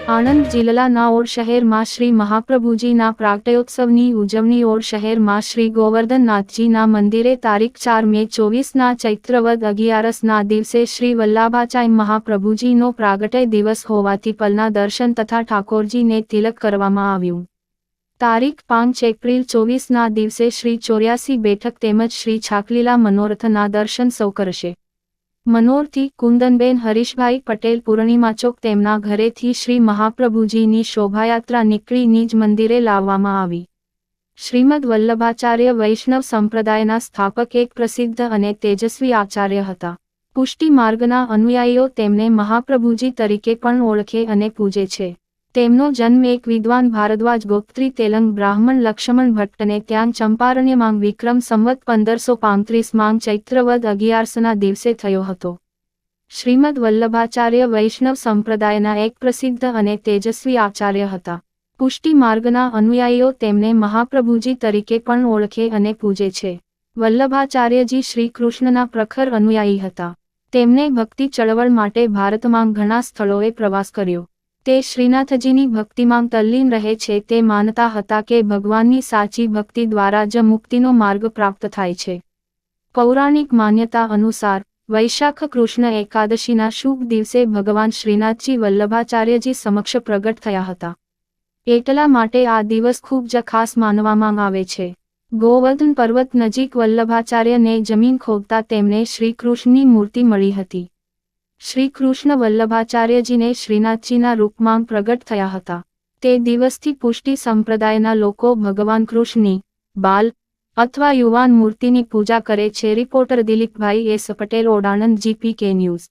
આણંદ જિલ્લાના ઓડ શહેરમાં શ્રી મહાપ્રભુજીના પ્રાગટ્યોત્સવની ઉજવણી ઓડ શહેરમાં શ્રી ગોવર્ધનનાથજીના મંદિરે તારીખ 4 મે 24ના ચૈત્રવદ 11ના દિવસે શ્રી વલ્લભાચાર્ય મહાપ્રભુજીનો પ્રાગટ્ય દિવસ હોવાથી પલના દર્શન તથા ઠાકોરજીને તિલક કરવામાં આવ્યું. તારીખ 5 એપ્રિલ 24ના દિવસે શ્રી 84 બેઠક તેમજ શ્રી છાકલીલા મનોરથના દર્શન સૌ કરશે. મનોરથી કુંદનબેન હરીશભાઈ પટેલ પૂર્ણિમા ચોક તેમના ઘરેથી શ્રી મહાપ્રભુજીની શોભાયાત્રા નીકળી નિજ મંદિરે લાવવામાં આવી. શ્રીમદ વલ્લભાચાર્ય વૈષ્ણવ સંપ્રદાયના સ્થાપક એક પ્રસિદ્ધ અને તેજસ્વી આચાર્ય હતા. પુષ્ટિ માર્ગના અનુયાયીઓ તેમને મહાપ્રભુજી તરીકે પણ ઓળખે અને પૂજે છે. તેમનો જન્મ એક વિદ્વાન ભારદ્વાજ ગોત્રી તેલંગ બ્રાહ્મણ લક્ષ્મણ ભટ્ટને ત્યાં ચંપારણ્યમાં વિક્રમ સંવત 1535માં ચૈત્રવદ 11ના દિવસે થયો હતો. શ્રીમદ વલ્લભાચાર્ય વૈષ્ણવ સંપ્રદાયના એક પ્રસિદ્ધ અને તેજસ્વી આચાર્ય હતા. પુષ્ટિ માર્ગના અનુયાયીઓ તેમને મહાપ્રભુજી તરીકે પણ ઓળખે અને પૂજે છે. વલ્લભાચાર્યજી શ્રી કૃષ્ણના પ્રખર અનુયાયી હતા. તેમણે ભક્તિ ચળવળ માટે ભારતમાં ઘણા સ્થળોએ પ્રવાસ કર્યો. તે શ્રીનાથજીની ભક્તિમાં તલ્લીન રહે છે તે માનતા હતા કે ભગવાનની સાચી ભક્તિ દ્વારા જ મુક્તિનો માર્ગ પ્રાપ્ત થાય છે. પૌરાણિક માન્યતા અનુસાર વૈશાખ કૃષ્ણ એકાદશીના શુભ દિવસે ભગવાન શ્રીનાથજી વલ્લભાચાર્યજી સમક્ષ પ્રગટ થયા હતા. એટલા માટે આ દિવસ ખૂબ જ ખાસ માનવામાં આવે છે. ગોવર્ધન પર્વત નજીક વલ્લભાચાર્યને જમીન ખોદતા તેમને શ્રી કૃષ્ણની મૂર્તિ મળી હતી. શ્રી કૃષ્ણ વલ્લભાચાર્યજીને શ્રીનાથજીના રૂપમાં પ્રગટ થયા હતા. તે દિવસથી પુષ્ટિ સંપ્રદાયના લોકો ભગવાન કૃષ્ણની બાલ અથવા યુવાન મૂર્તિની પૂજા કરે છે. Reporter Dilipbhai S Patel, Od, Anand, GPK news.